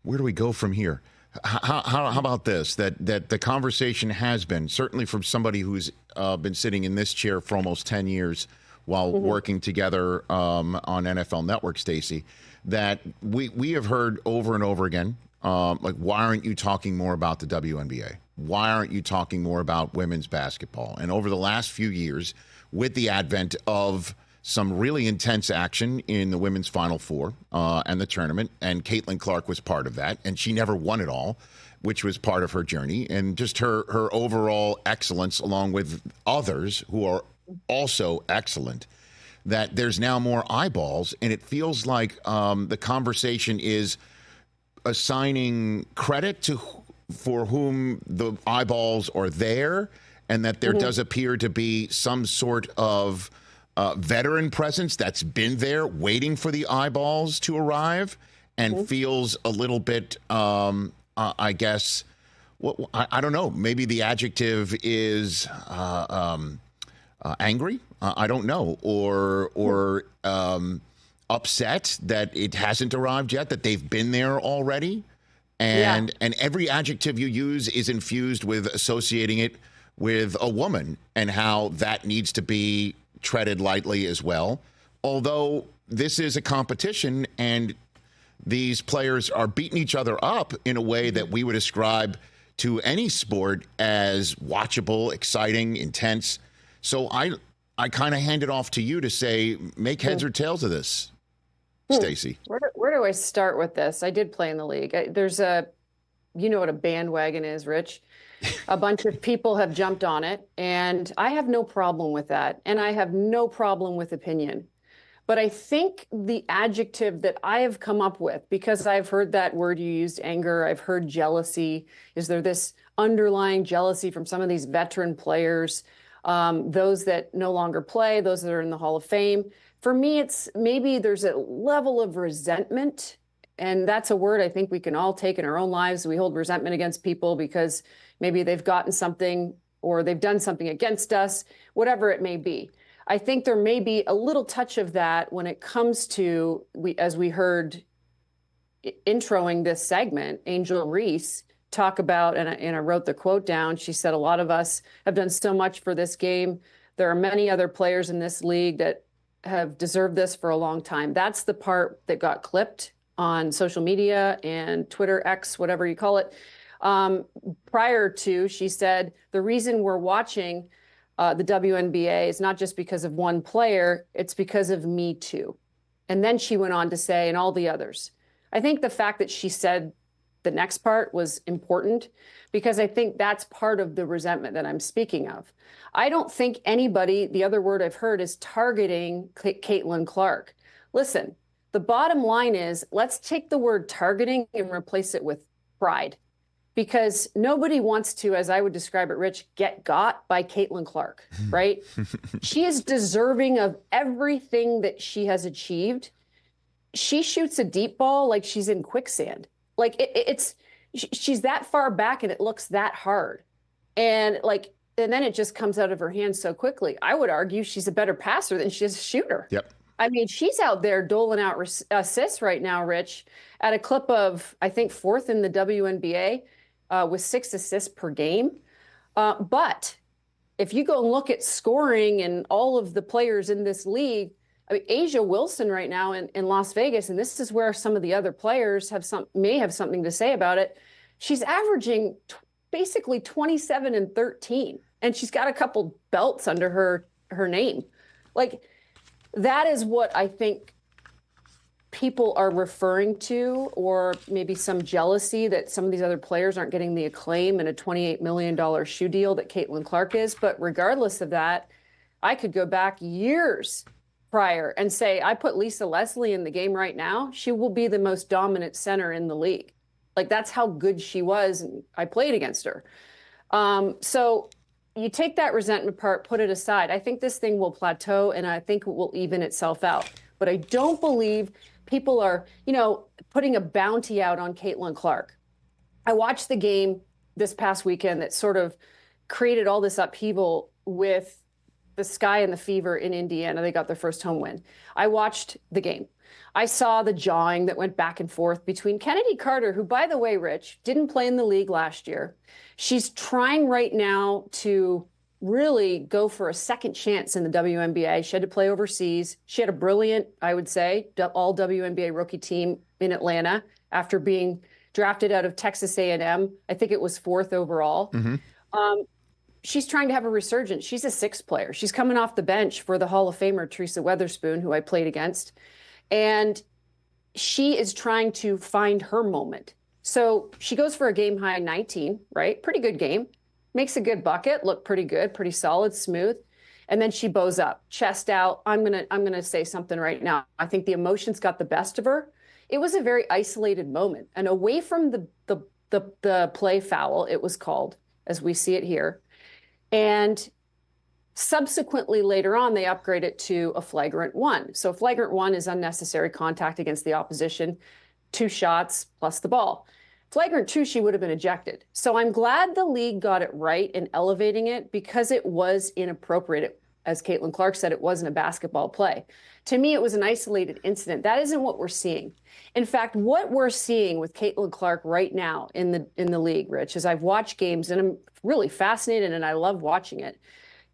where do we go from here? How about this? That the conversation has been, certainly from somebody who's been sitting in this chair for almost 10 years while working together on NFL Network, Stacey, that we have heard over and over again, like, why aren't you talking more about the WNBA? Why aren't you talking more about women's basketball? And over the last few years, with the advent of some really intense action in the women's Final Four and the tournament, and Caitlin Clark was part of that, and she never won it all, which was part of her journey, and just her overall excellence, along with others who are also excellent, that there's now more eyeballs, and it feels like the conversation is assigning credit for whom the eyeballs are there, and that there does appear to be some sort of veteran presence that's been there waiting for the eyeballs to arrive, and feels a little bit, I guess, well, I don't know, maybe the adjective is angry, I don't know, or upset that it hasn't arrived yet, that they've been there already. And every adjective you use is infused with associating it with a woman, and how that needs to be treaded lightly as well. Although this is a competition and these players are beating each other up in a way that we would ascribe to any sport as watchable, exciting, intense. So I kind of hand it off to you to say, make heads or tails of this, Stacey. Where do I start with this? I did play in the league. You know what a bandwagon is, Rich. A bunch of people have jumped on it, and I have no problem with that. And I have no problem with opinion. But I think the adjective that I have come up with, because I've heard that word you used, anger, I've heard jealousy. Is there this underlying jealousy from some of these veteran players, those that no longer play, those that are in the Hall of Fame? For me, it's maybe there's a level of resentment. And that's a word I think we can all take in our own lives. We hold resentment against people because maybe they've gotten something or they've done something against us, whatever it may be. I think there may be a little touch of that when it comes to, as we heard introing this segment, Angel Reese talk about, and I wrote the quote down, she said, a lot of us have done so much for this game. There are many other players in this league that have deserved this for a long time. That's the part that got clipped on social media and Twitter, X, whatever you call it. Prior to, she said, the reason we're watching the WNBA is not just because of one player, it's because of me too. And then she went on to say, and all the others. I think the fact that she said the next part was important, because I think that's part of the resentment that I'm speaking of. I don't think anybody, the other word I've heard is targeting Caitlin Clark. Listen, the bottom line is, let's take the word targeting and replace it with pride. Because nobody wants to, as I would describe it, Rich, get got by Caitlin Clark, right? She is deserving of everything that she has achieved. She shoots a deep ball like she's in quicksand. Like she's that far back and it looks that hard. And then it just comes out of her hands so quickly. I would argue she's a better passer than she is a shooter. Yep. I mean, she's out there doling out assists right now, Rich, at a clip of, I think, 4th in the WNBA. With 6 assists per game. But if you go and look at scoring and all of the players in this league, I mean, Asia Wilson right now in Las Vegas, and this is where some of the other players may have something to say about it. She's averaging basically 27 and 13, and she's got a couple belts under her name. Like, that is what I think people are referring to, or maybe some jealousy that some of these other players aren't getting the acclaim and a $28 million shoe deal that Caitlin Clark is. But regardless of that, I could go back years prior and say, I put Lisa Leslie in the game right now. She will be the most dominant center in the league. Like, that's how good she was. And I played against her. So you take that resentment part, put it aside. I think this thing will plateau, and I think it will even itself out. But I don't believe people are, putting a bounty out on Caitlin Clark. I watched the game this past weekend that sort of created all this upheaval with the Sky and the Fever in Indiana. They got their first home win. I watched the game. I saw the jawing that went back and forth between Kennedy Carter, who, by the way, Rich, didn't play in the league last year. She's trying right now to really go for a second chance in the WNBA. She had to play overseas. She had a brilliant, I would say, all WNBA rookie team in Atlanta after being drafted out of Texas A&M. I think it was 4th overall. She's trying to have a resurgence. She's a 6th player. She's coming off the bench for the Hall of Famer, Teresa Weatherspoon, who I played against. And she is trying to find her moment. So she goes for a game high 19, right? Pretty good game. Makes a good bucket, look pretty good, pretty solid, smooth. And then she bows up, chest out. I'm gonna say something right now. I think the emotions got the best of her. It was a very isolated moment. And away from the play foul, it was called, as we see it here. And subsequently, later on, they upgrade it to a flagrant 1. So flagrant 1 is unnecessary contact against the opposition, 2 shots plus the ball. Flagrant 2, she would have been ejected. So I'm glad the league got it right in elevating it because it was inappropriate. As Caitlin Clark said, it wasn't a basketball play. To me, it was an isolated incident. That isn't what we're seeing. In fact, what we're seeing with Caitlin Clark right now in the league, Rich, as I've watched games, and I'm really fascinated and I love watching it,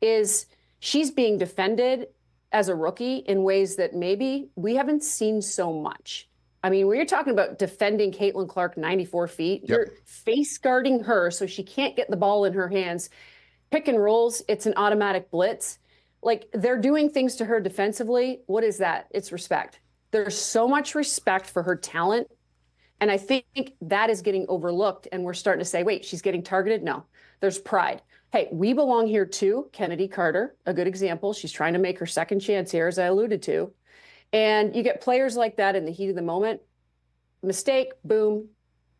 is she's being defended as a rookie in ways that maybe we haven't seen so much. I mean, when you're talking about defending Caitlin Clark 94 feet, you're face guarding her so she can't get the ball in her hands. Pick and rolls, it's an automatic blitz. Like, they're doing things to her defensively. What is that? It's respect. There's so much respect for her talent. And I think that is getting overlooked. And we're starting to say, wait, she's getting targeted? No, there's pride. Hey, we belong here too. Kennedy Carter, a good example. She's trying to make her second chance here, as I alluded to. And you get players like that in the heat of the moment. Mistake, boom,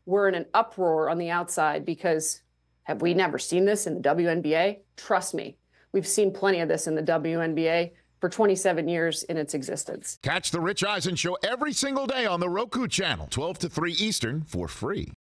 we're in an uproar on the outside because have we never seen this in the WNBA? Trust me, we've seen plenty of this in the WNBA for 27 years in its existence. Catch the Rich Eisen Show every single day on the Roku channel, 12 to 3 Eastern, for free.